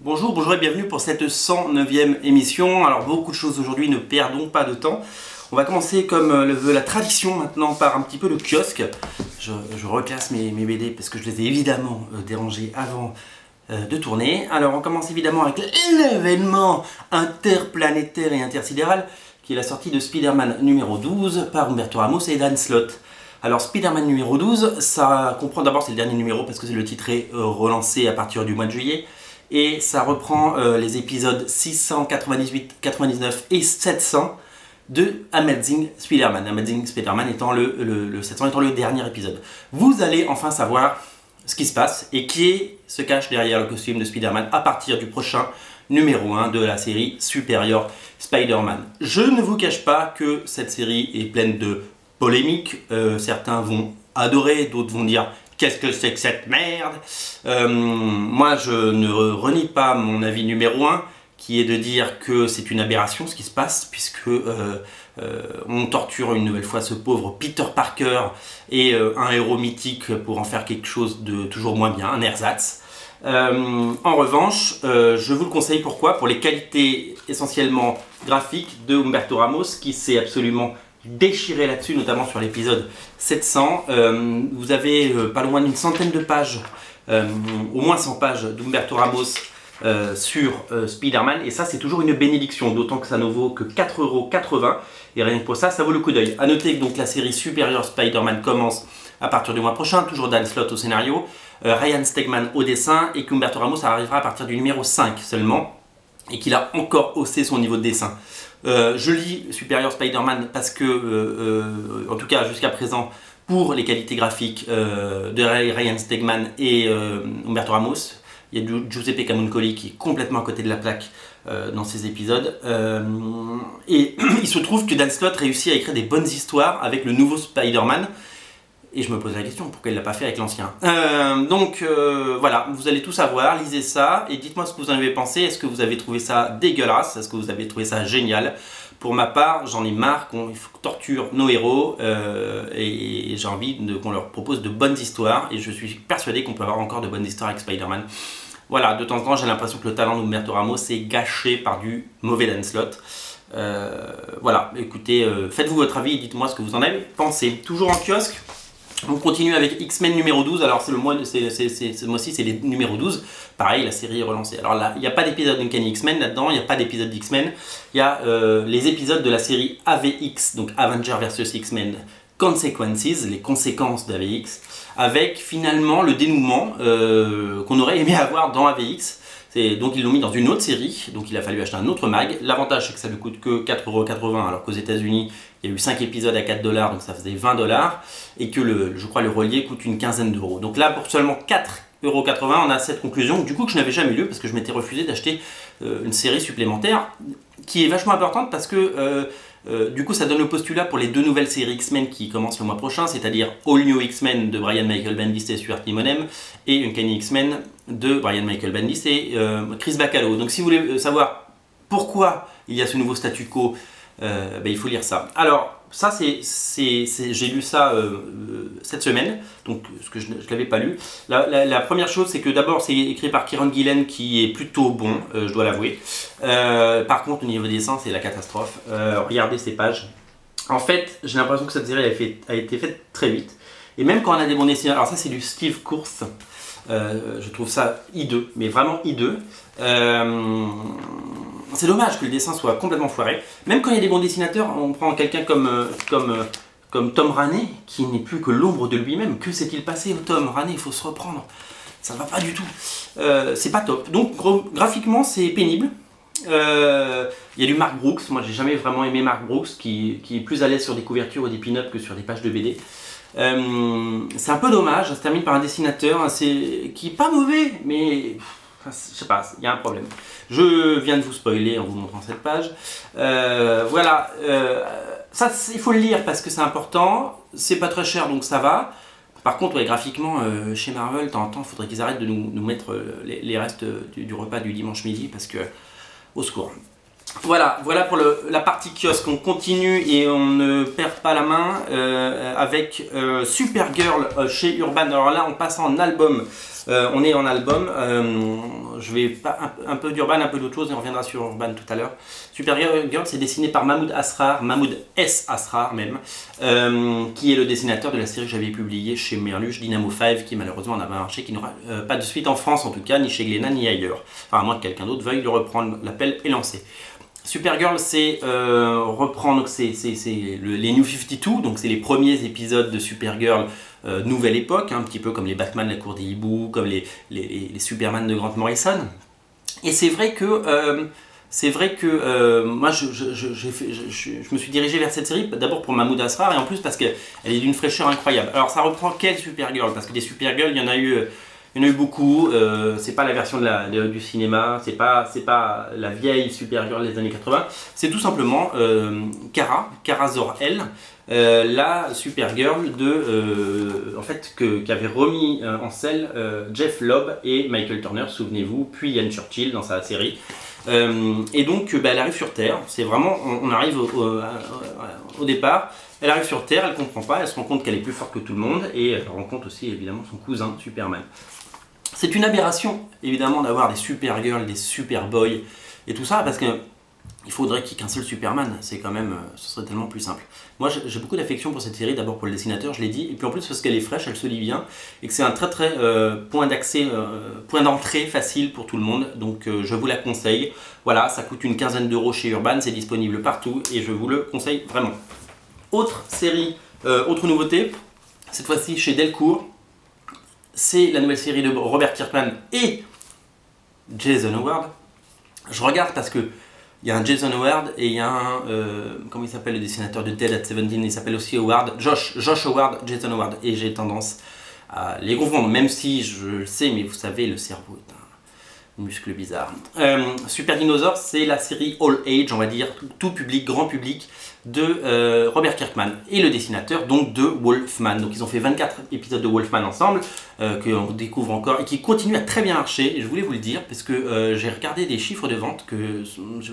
Bonjour, bonjour et bienvenue pour cette 109e émission. Alors beaucoup de choses aujourd'hui, ne perdons pas de temps. On va commencer comme le veut la tradition maintenant par un petit peu le kiosque. Je reclasse mes BD parce que je les ai évidemment dérangés avant de tourner. Alors on commence évidemment avec l'événement interplanétaire et intersidéral qui est la sortie de Spider-Man numéro 12 par Humberto Ramos et Dan Slott. Alors Spider-Man numéro 12, ça comprend d'abord, c'est le dernier numéro parce que le titre est relancé à partir du mois de juillet. Et ça reprend les épisodes 698, 99 et 700 de Amazing Spider-Man. Amazing Spider-Man étant le 700 étant le dernier épisode. Vous allez enfin savoir ce qui se passe et qui se cache derrière le costume de Spider-Man à partir du prochain numéro 1 de la série Superior Spider-Man. Je ne vous cache pas que cette série est pleine de polémiques. Certains vont adorer, d'autres vont dire qu'est-ce que c'est que cette merde. Moi, je ne renie pas mon avis numéro 1, qui est de dire que c'est une aberration ce qui se passe, puisque on torture une nouvelle fois ce pauvre Peter Parker et un héros mythique pour en faire quelque chose de toujours moins bien, un ersatz. En revanche, je vous le conseille pourquoi? Pour les qualités essentiellement graphiques de Humberto Ramos, qui s'est absolument déchiré là-dessus, notamment sur l'épisode 700. Vous avez pas loin d'une centaine de pages, au moins 100 pages d'Humberto Ramos sur Spider-Man, et ça c'est toujours une bénédiction, d'autant que ça ne vaut que 4,80 €, et rien que pour ça, ça vaut le coup d'œil. A noter que donc la série Superior Spider-Man commence à partir du mois prochain, toujours Dan Slott au scénario, Ryan Stegman au dessin, et qu'Humberto Ramos arrivera à partir du numéro 5 seulement, et qu'il a encore haussé son niveau de dessin. Je lis Superior Spider-Man parce que, en tout cas jusqu'à présent, pour les qualités graphiques de Ryan Stegman et Humberto Ramos, il y a Giuseppe Camuncoli qui est complètement à côté de la plaque dans ces épisodes. Et il se trouve que Dan Slott réussit à écrire des bonnes histoires avec le nouveau Spider-Man. Et je me pose la question, pourquoi il ne l'a pas fait avec l'ancien? Voilà, vous allez tout savoir, lisez ça, et dites-moi ce que vous en avez pensé. Est-ce que vous avez trouvé ça dégueulasse? Est-ce que vous avez trouvé ça génial? Pour ma part, j'en ai marre qu'on torture nos héros, et j'ai envie qu'on leur propose de bonnes histoires, et je suis persuadé qu'on peut avoir encore de bonnes histoires avec Spider-Man. Voilà, de temps en temps, j'ai l'impression que le talent d'Humberto Ramos est gâché par du mauvais Dan Slott. Voilà, écoutez, faites-vous votre avis et dites-moi ce que vous en avez pensé. Toujours en kiosque. On continue avec X-Men numéro 12, alors ce mois-ci c'est les numéro 12, pareil la série est relancée. Alors là, il n'y a pas d'épisode d'Uncanny X-Men là-dedans, il n'y a pas d'épisode d'X-Men, il y a les épisodes de la série AVX, donc Avenger vs X-Men Consequences, les conséquences d'AVX, avec finalement le dénouement qu'on aurait aimé avoir dans AVX. Donc ils l'ont mis dans une autre série, donc il a fallu acheter un autre mag. L'avantage c'est que ça ne coûte que 4,80 €, alors qu'aux États-Unis il y a eu 5 épisodes à 4 $, donc ça faisait 20 $, et que je crois le relié coûte une quinzaine d'euros. Donc là pour seulement 4,80 €, on a cette conclusion, du coup que je n'avais jamais lu parce que je m'étais refusé d'acheter une série supplémentaire qui est vachement importante parce que du coup ça donne le postulat pour les deux nouvelles séries X-Men qui commencent le mois prochain, c'est-à-dire All New X-Men de Brian Michael Bendis et Stuart Immonen, et Uncanny X-Men de Brian Michael Bendis et Chris Bachalo. Donc si vous voulez savoir pourquoi il y a ce nouveau statu quo, il faut lire ça. Alors ça j'ai lu ça cette semaine, donc ce que je ne l'avais pas lu. La première chose c'est que d'abord c'est écrit par Kieron Gillen qui est plutôt bon, je dois l'avouer. Par contre au niveau des dessins c'est la catastrophe. Regardez ces pages. En fait j'ai l'impression que cette série a été faite très vite. Et même quand on a des bons dessinateurs, alors ça c'est du Steve Kurth. Je trouve ça hideux, mais vraiment hideux. C'est dommage que le dessin soit complètement foiré. Même quand il y a des bons dessinateurs, on prend quelqu'un comme Tom Raney, qui n'est plus que l'ombre de lui-même. Que s'est-il passé au Tom Raney? Il faut se reprendre. Ça ne va pas du tout. C'est pas top. Donc graphiquement, c'est pénible. Il y a du Mark Brooks. Moi, j'ai jamais vraiment aimé Mark Brooks, qui est plus à l'aise sur des couvertures ou des pin-ups que sur des pages de BD. C'est un peu dommage. Ça se termine par un dessinateur qui est pas mauvais, mais je sais pas, il y a un problème. Je viens de vous spoiler en vous montrant cette page. Voilà, ça il faut le lire parce que c'est important. C'est pas très cher donc ça va. Par contre, ouais, graphiquement, chez Marvel, de temps en temps, il faudrait qu'ils arrêtent de nous mettre les restes du repas du dimanche midi parce que, au secours. Voilà pour la partie kiosque. On continue et on ne perd pas la main avec Supergirl chez Urban. Alors là, on passe en album. On est en album. je vais pas un peu d'Urban, un peu d'autre chose et on reviendra sur Urban tout à l'heure. Supergirl, c'est dessiné par Mahmoud Asrar, Mahmoud S. Asrar même, qui est le dessinateur de la série que j'avais publiée chez Merluche, Dynamo 5, qui malheureusement n'a pas marché, qui n'aura pas de suite en France en tout cas, ni chez Glénat ni ailleurs. Enfin, à moins que quelqu'un d'autre veuille le reprendre, l'appel est lancé. Supergirl, c'est reprendre les New 52, donc c'est les premiers épisodes de Supergirl nouvelle époque, un petit peu comme les Batman de la Cour des Hiboux, comme les Superman de Grant Morrison. Et c'est vrai que moi je me suis dirigé vers cette série d'abord pour Mahmoud Asrar et en plus parce qu'elle est d'une fraîcheur incroyable. Alors ça reprend quelle Supergirl? Parce que des Supergirl, il y en a eu beaucoup, c'est pas la version du cinéma, c'est pas la vieille Supergirl des années 80, c'est tout simplement Kara Zor-El, la Supergirl qu'avaient remis en selle Jeff Lobb et Michael Turner, souvenez-vous, puis Ian Churchill dans sa série. Et donc elle arrive sur Terre, c'est vraiment, on arrive au départ, elle arrive sur Terre, elle comprend pas, elle se rend compte qu'elle est plus forte que tout le monde et elle rencontre aussi évidemment son cousin Superman. C'est une aberration évidemment d'avoir des Supergirls, des Superboys et tout ça parce que il faudrait qu'il y ait qu'un seul Superman, c'est quand même, ce serait tellement plus simple. Moi j'ai beaucoup d'affection pour cette série, d'abord pour le dessinateur, je l'ai dit, et puis en plus parce qu'elle est fraîche, elle se lit bien, et que c'est un très point d'accès, point d'entrée facile pour tout le monde, donc je vous la conseille. Voilà, ça coûte une quinzaine d'euros chez Urban, c'est disponible partout, et je vous le conseille vraiment. Autre série, autre nouveauté, cette fois-ci chez Delcourt, c'est la nouvelle série de Robert Kirkman et Jason Howard. Je regarde parce que il y a un Jason Howard et il y a un, comment il s'appelle le dessinateur de Dead at 17, il s'appelle aussi Howard, Josh Howard, Jason Howard, et j'ai tendance à les confondre, même si je le sais, mais vous savez, le cerveau est un muscle bizarre. Super Dinosaur, c'est la série All Age, on va dire, tout public, grand public, de Robert Kirkman et le dessinateur donc de Wolfman. Donc ils ont fait 24 épisodes de Wolfman ensemble, qu'on découvre encore et qui continue à très bien marcher. Et je voulais vous le dire parce que j'ai regardé des chiffres de vente que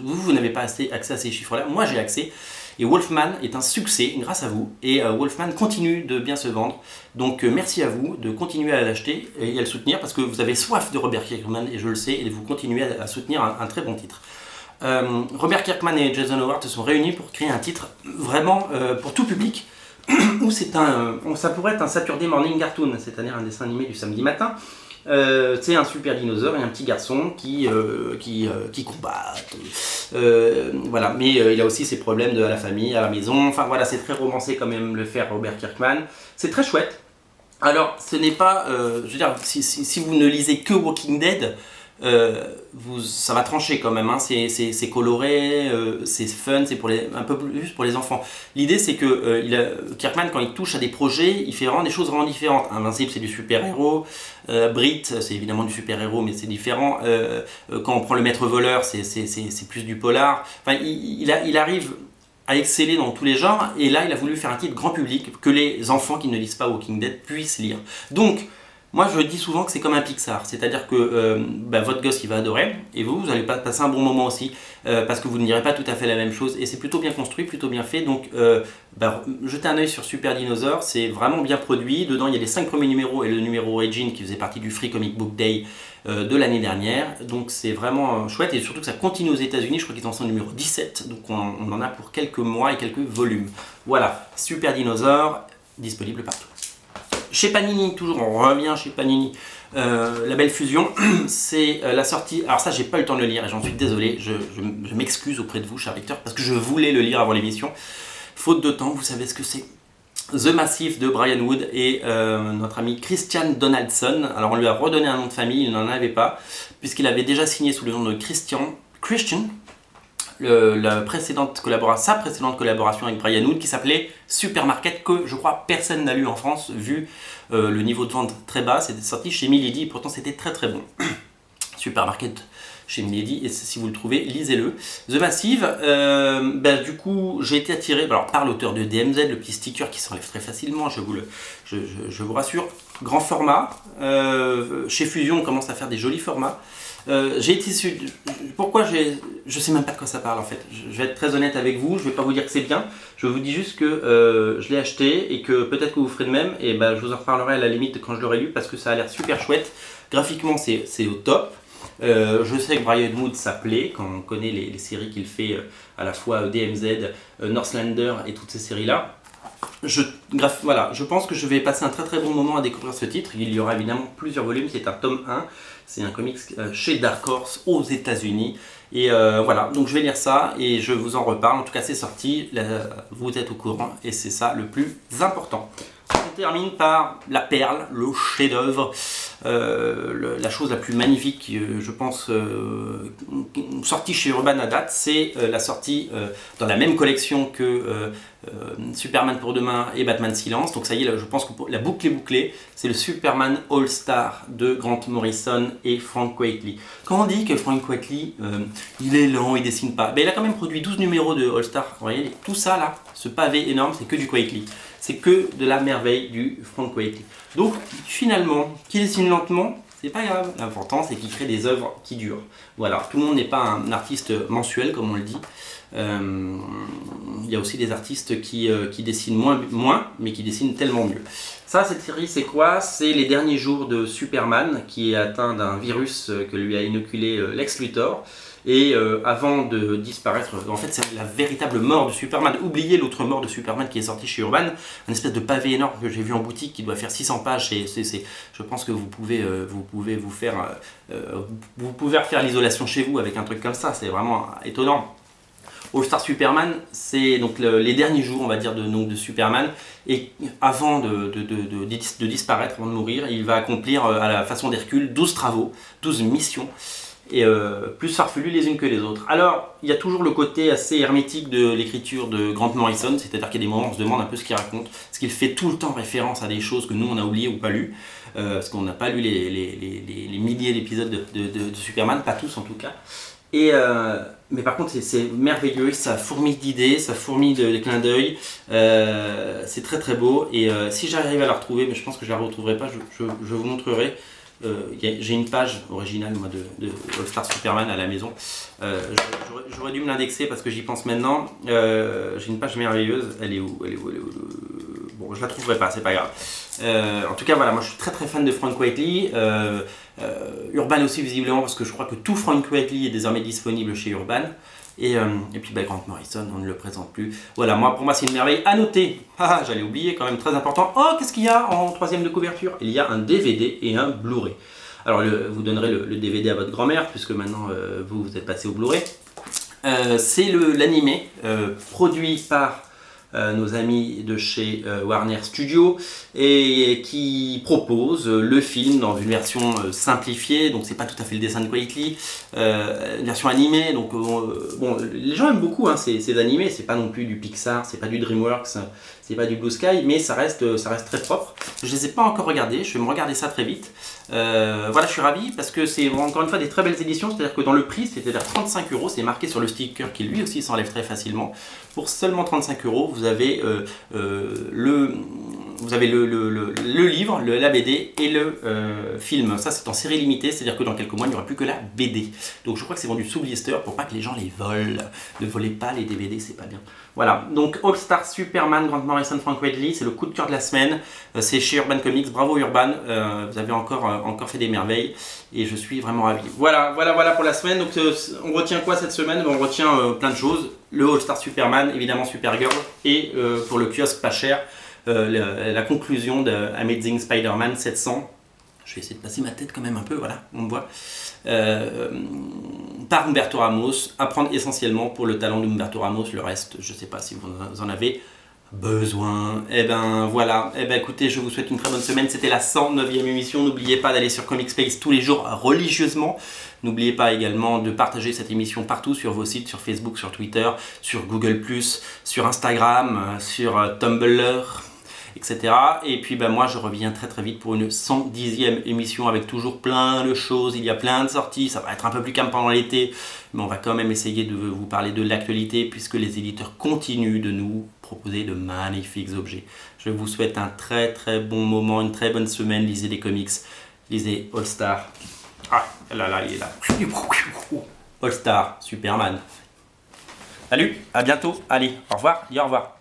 vous n'avez pas accès à ces chiffres-là. Moi j'ai accès. Et Wolfman est un succès grâce à vous. Et Wolfman continue de bien se vendre. Donc merci à vous de continuer à l'acheter et à le soutenir parce que vous avez soif de Robert Kirkman et je le sais. Et vous continuez à soutenir un très bon titre. Robert Kirkman et Jason Howard se sont réunis pour créer un titre vraiment pour tout public où ça pourrait être un Saturday Morning Cartoon, c'est-à-dire un dessin animé du samedi matin. C'est un super dinosaure et un petit garçon qui combattent. Voilà, mais il a aussi ses problèmes à la famille, à la maison. Enfin voilà, c'est très romancé quand même le faire Robert Kirkman. C'est très chouette. Alors, ce n'est pas, je veux dire, si vous ne lisez que Walking Dead, ça va trancher quand même, hein. C'est coloré, c'est fun, c'est un peu plus pour les enfants. L'idée c'est que Kirkman, quand il touche à des projets, il fait vraiment des choses vraiment différentes. Invincible c'est du super-héros, Brit c'est évidemment du super-héros mais c'est différent, quand on prend le maître voleur c'est plus du polar. Enfin, il arrive à exceller dans tous les genres et là il a voulu faire un titre grand public que les enfants qui ne lisent pas Walking Dead puissent lire. Donc moi je dis souvent que c'est comme un Pixar, c'est-à-dire que votre gosse il va adorer et vous allez passer un bon moment aussi parce que vous ne direz pas tout à fait la même chose et c'est plutôt bien construit, plutôt bien fait. Donc jetez un œil sur Super Dinosaur, c'est vraiment bien produit. Dedans il y a les 5 premiers numéros et le numéro Origin qui faisait partie du Free Comic Book Day de l'année dernière. Donc c'est vraiment chouette et surtout que ça continue aux États-Unis. Je crois qu'ils en sont au numéro 17, donc on en a pour quelques mois et quelques volumes. Voilà, Super Dinosaur disponible partout. Chez Panini, toujours on revient chez Panini, la belle fusion, c'est la sortie, alors ça j'ai pas eu le temps de le lire et j'en suis désolé, je m'excuse auprès de vous cher lecteur parce que je voulais le lire avant l'émission, faute de temps, vous savez ce que c'est. The Massive de Brian Wood et notre ami Christian Donaldson. Alors on lui a redonné un nom de famille, il n'en avait pas, puisqu'il avait déjà signé sous le nom de Christian, sa précédente collaboration avec Brian Wood qui s'appelait Supermarket, que je crois personne n'a lu en France vu le niveau de vente très bas. C'était sorti chez Milady, pourtant c'était très très bon. Supermarket chez Milady, et si vous le trouvez, lisez-le. The Massive, du coup j'ai été attiré par l'auteur de DMZ, le petit sticker qui s'enlève très facilement, je vous rassure. Grand format, chez Fusion on commence à faire des jolis formats. J'ai été pourquoi je sais même pas de quoi ça parle en fait. Je vais être très honnête avec vous, je vais pas vous dire que c'est bien, je vous dis juste que je l'ai acheté et que peut-être que vous ferez de même et je vous en reparlerai à la limite quand je l'aurai lu parce que ça a l'air super chouette. Graphiquement c'est au top. Je sais que Brian Wood ça plaît quand on connaît les séries qu'il fait à la fois DMZ, Northlander et toutes ces séries là. Voilà, je pense que je vais passer un très très bon moment à découvrir ce titre. Il y aura évidemment plusieurs volumes, c'est un tome 1, c'est un comics chez Dark Horse aux États-Unis. Et voilà, donc je vais lire ça et je vous en reparle. En tout cas, c'est sorti, vous êtes au courant et c'est ça le plus important. On termine par la perle, le chef-d'œuvre, la chose la plus magnifique, je pense, sortie chez Urban à date, c'est la sortie dans la même collection que Superman pour demain et Batman Silence. Donc ça y est, je pense que la boucle est bouclée. C'est le Superman All-Star de Grant Morrison et Frank Quitely. Quand on dit que Frank Quitely, il est lent, il dessine pas, ben, il a quand même produit 12 numéros de All-Star. Vous voyez, tout ça là, ce pavé énorme, c'est que du Quitely. C'est que de la merveille du Frank Quitely. Donc finalement, qu'il dessine lentement, c'est pas grave. L'important, c'est qu'il crée des œuvres qui durent. Voilà, tout le monde n'est pas un artiste mensuel, comme on le dit. Il y a aussi des artistes qui dessinent moins, mais qui dessinent tellement mieux. Ça, cette série, c'est quoi? C'est les derniers jours de Superman, qui est atteint d'un virus que lui a inoculé Lex Luthor. Et avant de disparaître, en fait c'est la véritable mort de Superman. Oubliez l'autre mort de Superman qui est sorti chez Urban, un espèce de pavé énorme que j'ai vu en boutique qui doit faire 600 pages. Je pense que vous pouvez refaire l'isolation chez vous avec un truc comme ça, c'est vraiment étonnant. All Star Superman, c'est donc les derniers jours, on va dire, de Superman. Et avant de disparaître, avant de mourir, il va accomplir à la façon d'Hercule 12 travaux, 12 missions. Et plus farfelues les unes que les autres. Alors, il y a toujours le côté assez hermétique de l'écriture de Grant Morrison, c'est-à-dire qu'il y a des moments où on se demande un peu ce qu'il raconte, parce qu'il fait tout le temps référence à des choses que nous on a oubliées ou pas lues, parce qu'on n'a pas lu les milliers d'épisodes de Superman, pas tous en tout cas. Et mais par contre c'est merveilleux, ça fourmille d'idées, ça fourmille de clins d'œil, c'est très très beau. Et si j'arrive à la retrouver, mais je pense que je la retrouverai pas, je vous montrerai. J'ai une page originale moi, de All Star Superman à la maison. J'aurais dû me l'indexer parce que j'y pense maintenant. J'ai une page merveilleuse. Elle est où? Bon, je la trouverai pas, c'est pas grave. En tout cas, voilà, moi je suis très très fan de Frank Quitely. Urban aussi visiblement parce que je crois que tout Frank Quitely est désormais disponible chez Urban. Et puis Grant Morrison, on ne le présente plus. Voilà, pour moi c'est une merveille. À noter, j'allais oublier quand même, très important. Oh, qu'est-ce qu'il y a en troisième de couverture? Il y a un DVD et un Blu-ray. Alors vous donnerez le DVD à votre grand-mère puisque maintenant vous êtes passé au Blu-ray. C'est l'animé produit par nos amis de chez Warner Studio et qui propose le film dans une version simplifiée, donc c'est pas tout à fait le dessin de Quitely, une version animée. Donc bon, les gens aiment beaucoup ces animés, c'est pas non plus du Pixar, c'est pas du DreamWorks, c'est pas du Blue Sky, mais ça reste très propre. Je les ai pas encore regardés, je vais me regarder ça très vite. Voilà, je suis ravi parce que c'est encore une fois des très belles éditions, c'est-à-dire que dans le prix, c'est-à-dire 35 €, c'est marqué sur le sticker qui lui aussi s'enlève très facilement. Pour seulement 35 €, vous avez le livre, la BD et le film. Ça, c'est en série limitée, c'est-à-dire que dans quelques mois, il n'y aura plus que la BD. Donc, je crois que c'est vendu sous blister pour pas que les gens les volent. Ne volez pas les DVD, c'est pas bien. Voilà, donc All Star Superman, Grant Morrison, Frank Quitely, c'est le coup de cœur de la semaine. C'est chez Urban Comics, bravo Urban, vous avez encore fait des merveilles et je suis vraiment ravi. Voilà pour la semaine. Donc on retient quoi cette semaine? On retient plein de choses. Le All Star Superman, évidemment Supergirl, et pour le kiosque pas cher, la conclusion de Amazing Spider-Man 700. Je vais essayer de passer ma tête quand même un peu, voilà, on me voit. Par Humberto Ramos, à prendre essentiellement pour le talent d'Humberto Ramos, le reste, je ne sais pas si vous en avez besoin. Et ben voilà, écoutez, je vous souhaite une très bonne semaine. C'était la 109e émission. N'oubliez pas d'aller sur Comic Space tous les jours religieusement. N'oubliez pas également de partager cette émission partout sur vos sites, sur Facebook, sur Twitter, sur Google+, sur Instagram, sur Tumblr, etc. Et puis moi je reviens très très vite pour une 110e émission avec toujours plein de choses, il y a plein de sorties, ça va être un peu plus calme pendant l'été, mais on va quand même essayer de vous parler de l'actualité puisque les éditeurs continuent de nous proposer de magnifiques objets. Je vous souhaite un très très bon moment, une très bonne semaine, lisez des comics, lisez All Star. Ah là, il est là. All Star, Superman. Salut, à bientôt, allez, au revoir, dis au revoir.